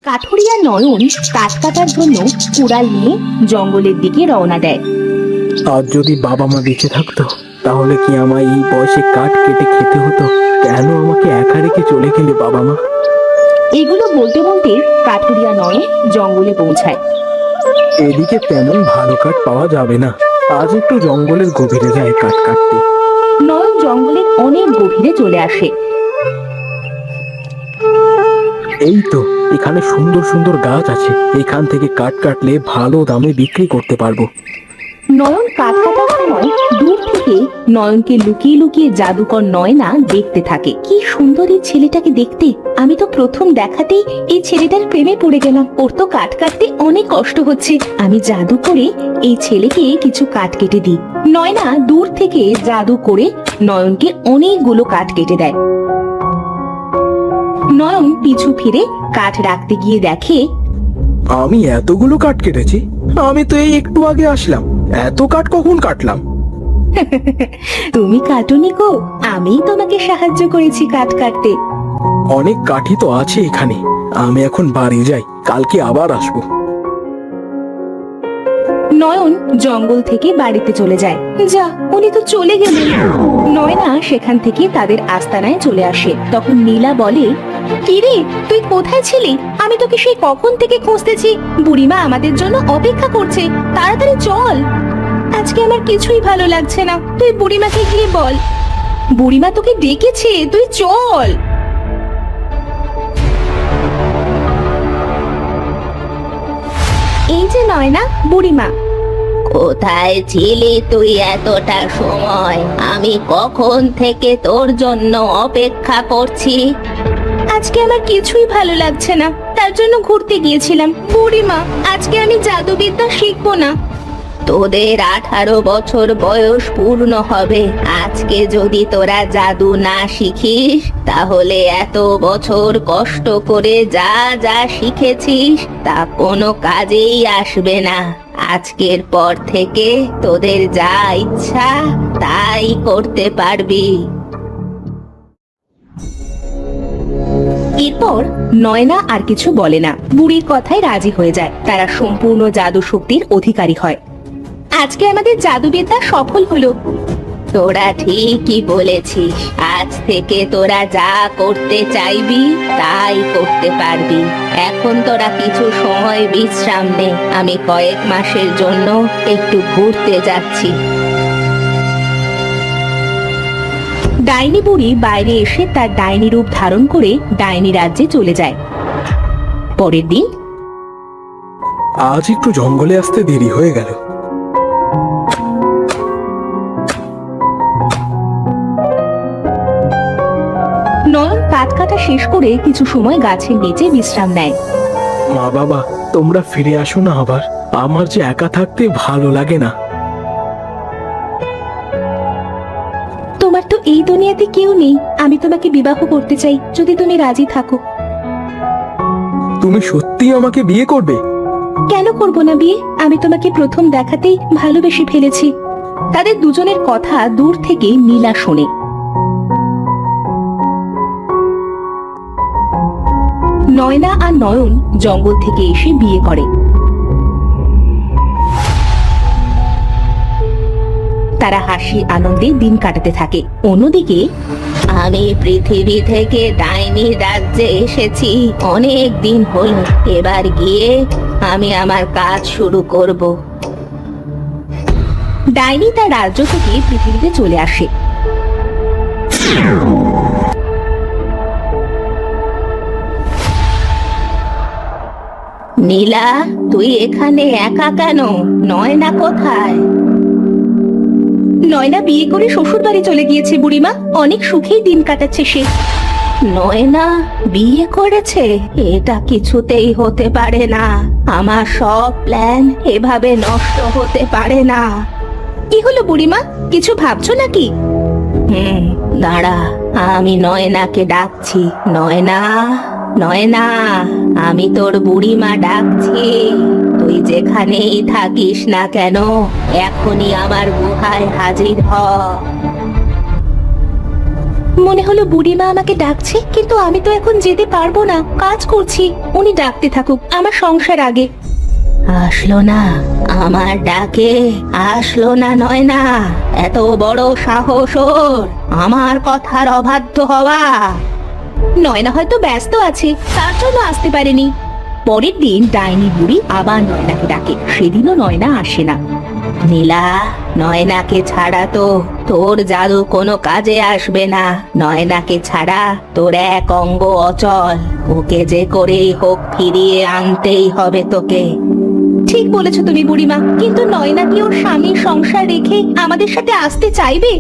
কাঠুরিয়া নয়ন কাঠ কাটার জন্য কুড়াল নিয়ে জঙ্গলের দিকে রওনা দেয়। আজ যদি বাবা মা বেঁচে থাকতো তাহলে কি আমায় এই বয়সে কাঠ কেটে খেতে হতো? কেন আমাকে একা রেখে চলে গেলে বাবা মা? এগুলো বলতে বলতে কাঠুরিয়া নয়ন জঙ্গলে পৌঁছায়। এদিকে তেমন ভালো কাঠ পাওয়া যাবে না, আজ একটু জঙ্গলের গভীরে যায় কাঠ কাটতে। নয়ন জঙ্গলের অনেক গভীরে চলে আসে। এই তো এখানে সুন্দর সুন্দর গাছ আছে, এখান থেকে কাঠ কাটলে ভালো দামে বিক্রি করতে পারবো। নয়ন কাঠ কাটার সময় দূর থেকে নয়নকে লুকিয়ে লুকিয়ে জাদুকর নয়না দেখতে থাকে। কি সুন্দর এই ছেলেটাকে দেখতে! আমি তো প্রথম দেখাতেই এই ছেলেটার প্রেমে পড়ে গেলাম। ওর তো কাঠ কাটতে অনেক কষ্ট হচ্ছে, আমি জাদু করে এই ছেলেকে কিছু কাঠ কেটে দিই। নয়না দূর থেকে জাদু করে নয়নকে অনেকগুলো কাঠ কেটে দেয়। নয়ন পিছু ফিরে কাঠ রাখতে গিয়ে দেখে আমি এতগুলো কাঠ কেটেছি? আমি তো এই একটু আগে আসলাম, এত কাঠ কখন কাটলাম? তুমি কাটুনি গো, আমিই তোমাকে সাহায্য করেছি কাঠ কাটতে। অনেক কাঠই তো আছে এখানে, আমি এখন বাড়ি যাই, কালকে আবার আসবো। নয়ন জঙ্গল থেকে বাড়িতে চলে যায়। যা, উনি তো চলে গেলেন। নয়না সেখান থেকে তাদের আস্তানায় চলে আসে। তখন নীলা বলে, কিরে তুই কোথায় ছিলি? আমি তোকে সেই কখন থেকে খুঁজতেছি। বুড়িমা আমাদের জন্য অপেক্ষা করছে, তাড়াতাড়ি চল। আজকে আমার কিছুই ভালো লাগছে না, তুই বুড়িমাকে গিয়ে বল। বুড়িমা তোকে ডেকেছে, তুই চল। এই যে নয়না, বুড়িমা। কোথায় ছিলি তুই এতটা সময়? আমি কখন থেকে তোর জন্য অপেক্ষা করছি। আজকে আমার কিছুই ভালো লাগছে না, তার জন্য ঘুরতে গিয়েছিলাম। বুড়িমা, আজকে আমি জাদুবিদ্যা শিখবো না। তোদের 18 বছর বয়স পূর্ণ হবে। আজকে যদি তোরা জাদু না শিখিস তাহলে এত বছর কষ্ট করে যা যা শিখেছিস তা কোনো কাজেই আসবে না। আজকের পর থেকে তোদের যা ইচ্ছা তাই করতে পারবি। এরপর নয়না আর কিছু বলে না, বুড়ির কথায় রাজি হয়ে যায়। তারা সম্পূর্ণ জাদু শক্তির অধিকারী হয়। আজকে আমাদের জাদুবিদ্যা সফল হলো। তোরা ঠিকই বলেছিস, আজ থেকে তোরা যা করতে চাইবি তাই করতে পারবি। এখন তোরা কিছু সময় বিশ্রাম নে, আমি কয়েক মাসের জন্য একটু ঘুরতে যাচ্ছি। ডাইনি বুড়ি বাইরে এসে তার ডাইনি রূপ ধারণ করে ডাইনি রাজ্যে চলে যায়। পরের দিন আজ একটু জঙ্গলে আসতে দেরি হয়ে গেল। নয়ন কাঠ কাটা শেষ করে কিছু সময় গাছের নিচে বিশ্রাম নেয়। মা বাবা, তোমরা ফিরে আসো না আবার, আমার যে একা থাকতে ভালো লাগে না। তোমার তো এই দুনিয়াতে কেউ নেই, আমি তোমাকে বিবাহ করতে চাই, যদি তুমি রাজি থাকো। তুমি সত্যি আমাকে বিয়ে করবে? কেন করব না বিয়ে? আমি তোমাকে প্রথম দেখাতেই ভালোবেসে ফেলেছি। তাদের দুজনের কথা দূর থেকে নীলা শোনে। নয়না আর নয়ন জঙ্গল থেকে এসে বিয়ে করে। তারা হাসি আনন্দে দিন কাটাতে থাকে। অন্যদিকে আমি পৃথিবী থেকে ডাইনি রাজ্যে এসেছি অনেক দিন হলো, এবার গিয়ে আমি আমার কাজ শুরু করব। ডাইনি তার রাজ্য থেকে পৃথিবীতে চলে আসে। নীলা, তুই এখানে একা কেন? নয়না কোথায়? নয়না বিয়ে করে শ্বশুর বাড়ি চলে গিয়েছে বুড়িমা, অনেক সুখেই দিন কাটাচ্ছে সে। নয়না বিয়ে করেছে? এটা কিছুতেই হতে পারে না, আমার সব প্ল্যান এভাবে নষ্ট হতে পারে না। কি হলো বুড়িমা, কিছু ভাবছো নাকি? দাঁড়া, আমি নয়নাকে ডাকছি। নয়না, নয়না, আমি তোর বুড়িমা ডাকছি। তুই যেখানেই থাকিস না কেন এখনই আমার গুহায় হাজির হ। মনে হলো বুড়িমা আমাকে ডাকছে, কিন্তু আমি তো এখন যেতে পারবো না, কাজ করছি। উনি ডাকতে থাকুক, আমার সংসার আগে। আসলো না, আমার ডাকে আসলো না নয়না। এত বড় সাহস ওর, আমার কথার অবাধ্য হওয়া। নয়না হয়তো ব্যস্ত আছে, তার জন্য আসতে পারেনি। পরের দিন ডাইনি বুড়ি আবার নয়নাকে ডাকে, সেদিনও নয়না আসে না। নীলা, নয়নাকে ছাড়া তো তোর জাদু কোনো কাজে আসবে না। নয়নাকে ছাড়া তোর এক অঙ্গ অচল, ওকে যে করেই হোক ফিরিয়ে আনতেই হবে তোকে। ঠিক বলেছো তুমি বুড়িমা, কিন্তু নয়না কি ওর স্বামীর সংসার রেখে আমাদের সাথে আসতে চাইবে?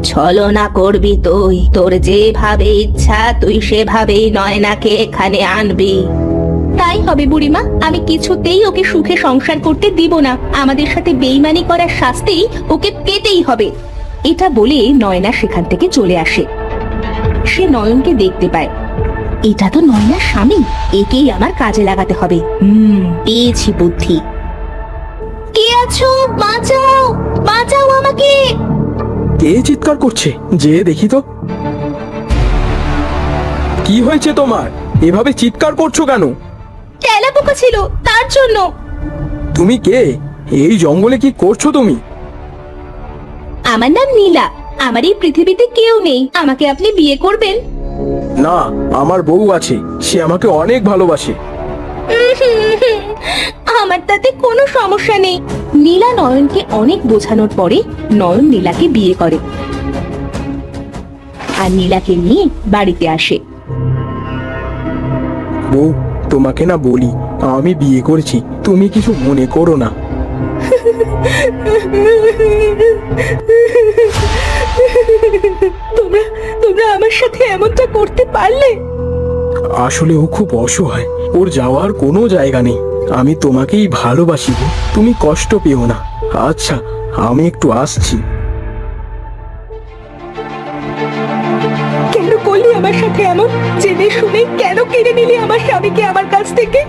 ছলনা করবি তুই, তোর যেভাবে ইচ্ছা তুই সেভাবেই নয়নাকে এখানে আনবি। তাই হবে বুড়িমা, আমি কিছুতেই ওকে সুখে সংসার করতে দিব না। আমাদের সাথে বেইমানি করার শাস্তি ওকে পেতেই হবে। এটা বলে নয়না সেখান থেকে চলে আসে। সে নয়নকে দেখতে পায়। এটা তো নয়নার স্বামী, একেই আমার কাজে লাগাতে হবে। পেয়েছি বুদ্ধি। কে আছো? বাঁচাও, বাঁচাও আমাকে। কে চিৎকার করছে? যে দেখি তো। কি হয়েছে তোমার? এভাবে চিৎকার করছো কেন? তেলাপোকা ছিল, তার জন্য। তুমি কে? এই জঙ্গলে কি করছো তুমি? আমার নাম নীলা। আমার এই পৃথিবীতে কেউ নেই, আমাকে আপনি বিয়ে করবেন? না, আমার বউ আছে, সে আমাকে অনেক ভালোবাসে। আমার তাতে কোনো সমস্যা নেই। নীলা নয়নকে অনেক বোঝানোর পরে নয়ন নীলাকে বিয়ে করে আর নীলাকে নিয়ে বাড়িতে আসে। বউ, তোমাকে না বলি আমি বিয়ে করেছি, তুমি কিছু মনে করো না। তোমরা তোমরা আমার সাথে এমনটা করতে পারলে? আসলে ও খুব অসহায়, ওর যাওয়ার কোনো জায়গা নেই। আমি তোমাকেই ভালোবাসি গো, তুমি কষ্ট পেও না। আচ্ছা, আমি একটু আসছি। কেন করলি আমার সাথে এমন? জেনে শুনে কেন কেড়ে নিলি আমার স্বামীকে আমার কাছ থেকে?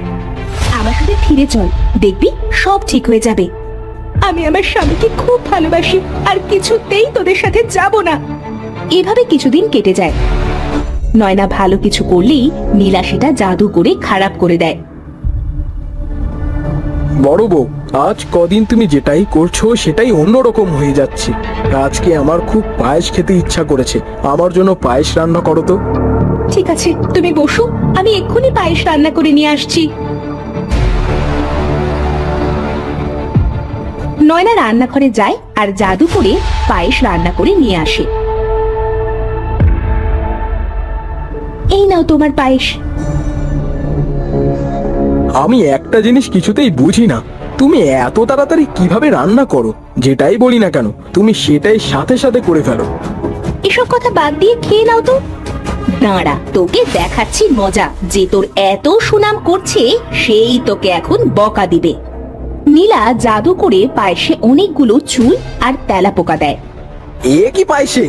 আমার সাথে ফিরে চল, দেখবি সব ঠিক হয়ে যাবে। আমি আমার স্বামীকে খুব ভালোবাসি, আর কিছুতেই তোদের সাথে যাব না। এভাবে কিছুদিন কেটে যায়। নয়না ভালো কিছু করলেই নীলা সেটা জাদু করে খারাপ করে দেয়। বড় বউ, আজ কদিন তুমি যেটাই করছো সেটাই অন্যরকম হয়ে যাচ্ছে। আজকে আমার খুব পায়েস খেতে ইচ্ছা করেছে, আমার জন্য পায়েস রান্না করো তো। ঠিক আছে, তুমি বসো, আমি এক্ষুনি পায়েস রান্না করে নিয়ে আসছি। নয়না রান্নাঘরে যায় আর জাদু করে পায়েস রান্না করে নিয়ে আসে। এই নাও তোমার পায়েস। আমি একটা জিনিস কিছুতেই বুঝি না, তুমি এত তাড়াতাড়ি কিভাবে রান্না করো? যেটাই বলি না কেন তুমি সেটাই সাথে সাথে করে ফেলো। এসব কথা বাদ দিয়ে খেয়ে নাও তো। দাঁড়া, তোকে দেখাচ্ছি মজা। যে তোর এত সুনাম করছে সেই তোকে এখন বকা দিবে। নীলা জাদু করে পায়েসে অনেকগুলো চুল আর তেলাপোকা দেয়। এ কি পায়েসে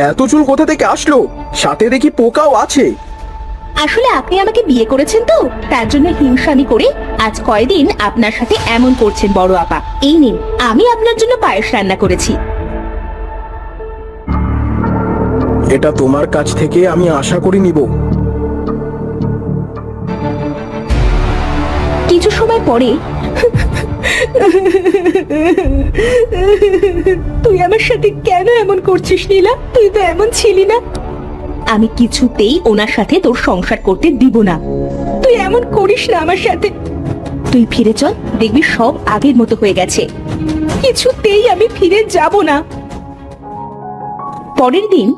এত চুল কোথা থেকে আসলো? সাথে দেখি পোকাও আছে। আসলে আপনি আমাকে বিয়ে করেছেন তো, তার জন্য হিংসামি করে আজ কয়দিন আপনার সাথে এমন করছেন বড় আপা। এই নিন, আমি আপনার জন্য পায়েস রান্না করেছি। এটা তোমার কাছ থেকে আমি আশা করি নিব। কিছু সময় পরে, তুই আমার সাথে কেন এমন করছিস নীলা? তুই তো এমন ছিলি না। আমি কিছুতেই ওনার সাথে তোর সংসার করতে দিব না। তুই এমন করিস না আমার সাথে। তুই ফিরে চল, দেখবি সব আগের মতো হয়ে গেছে। কিছুতেই আমি ফিরে যাব না। পরের দিন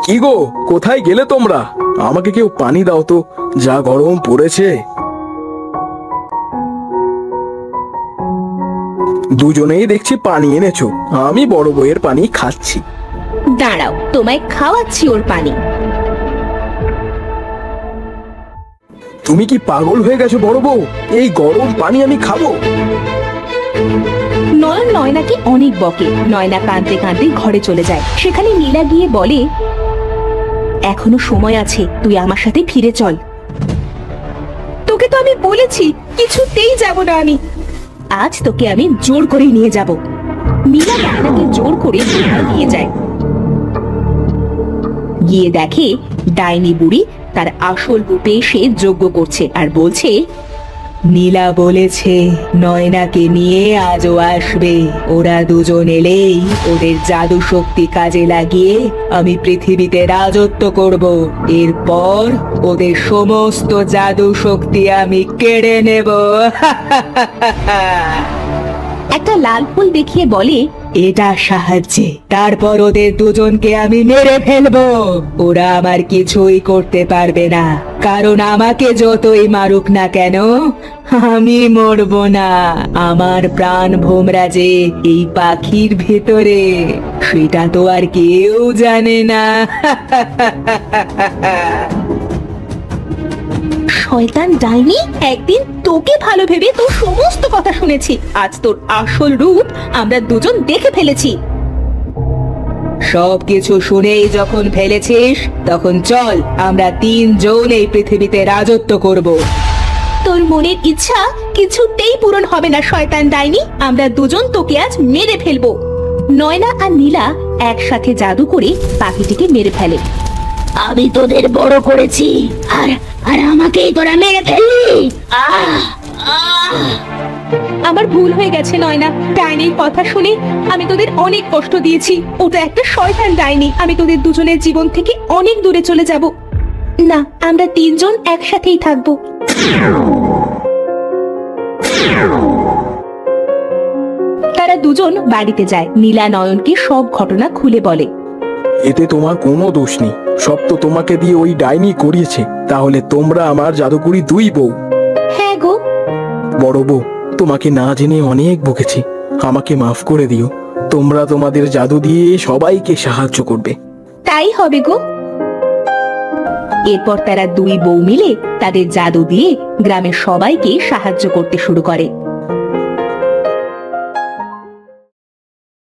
কি গো, কোথায় গেলে তোমরা? আমাকে কেউ পানি দাও তো, যা গরম পড়েছে। দুজনেই দেখছি পানি এনেছো, আমি বড় বউয়ের পানি খাচ্ছি। দাঁড়াও, তোমায় খাওয়াচ্ছি ওর পানি। তুমি কি পাগল হয়ে গেছো বড় বউ? এই গরম পানি আমি খাবো? নয়ন নয়নাকে অনেক বকে। নয়না কাঁদতে কাঁদতে ঘরে চলে যায়। সেখানে নীলা গিয়ে বলে, এখনো সময় আছে, তুই আমার সাথে ফিরে চল। তোকে তো আমি বলেছি কিছুতেই যাব না আমি। আজ তোকে আমি জোর করে নিয়ে যাব। নীলা ডাইনাকে জোর করে কোথায় নিয়ে যায়। গিয়ে দেখে ডাইনি বুড়ি তার আসল রূপে এসে যজ্ঞ করছে আর বলছে, নীলা বলেছে নয়নাকে নিয়ে আজও আসবে। ওরা দুজন এলেই ওদের জাদু শক্তি কাজে লাগিয়ে আমি পৃথিবীতে রাজত্ব করব। এরপর ওদের সমস্ত জাদু শক্তি আমি কেড়ে নেব। একটা লাল ফুল দেখিয়ে বলে, এটা সাহায্যে তারপর ওদের দুজনকে আমি মেরে ফেলবো। ওরা আমার কিছুই করতে পারবে না, কারণ আমাকে যতই মারুক না কেন আমি মরবো না। আমার প্রাণ ভোমরা যে এই পাখির ভেতরে, সেটা তো আর কেউ জানে না। শয়তান ডাইনি, একদিন তোকে ভালো ভেবে তোর সমস্ত কথা শুনেছি, আজ তোর আসল রূপ আমরা দুজন দেখে ফেলেছি। সবকিছু শুনেই যখন ফেলেছিস, তখন চল আমরা তিনজন এই পৃথিবীতে রাজত্ব করব। তোর মনের ইচ্ছা কিছুতেই পূরণ হবে না শয়তান ডাইনি, আমরা দুজন তোকে আজ মেরে ফেলবো। নয়না আর নীলা একসাথে জাদু করে পাখিটিকে মেরে ফেলে। আমি তোদের বড় করেছি আর আর আমাকেই তোরা মেরে ফেললি। আমার ভুল হয়ে গেছে নয়না, ডাইনির কথা শুনে আমি তোদের অনেক কষ্ট দিয়েছি। ওটা একটা শয়তান ডাইনি, আমি তোদের দুজনের জীবন থেকে অনেক দূরে চলে যাব। না, আমরা তিনজন একসাথেই থাকবো। তারা দুজন বাড়িতে যায়। নীলা নয়নকে সব ঘটনা খুলে বলে। এতে তোমার কোনো দোষ নেই, সব তো তোমাকে দিয়ে ওই ডাইনি করিয়েছে। তাহলে তোমরা আমার জাদুকরি দুই বউ। হ্যাঁ গো। বড় বউ, তোমাকে না জেনে অনেক বকেছি, আমাকে মাফ করে দিও। তোমরা তোমাদের জাদু দিয়ে সবাইকে সাহায্য করবে। তাই হবে গো। এরপর তারা দুই বউ মিলে তাদের জাদু দিয়ে গ্রামের সবাইকে সাহায্য করতে শুরু করে।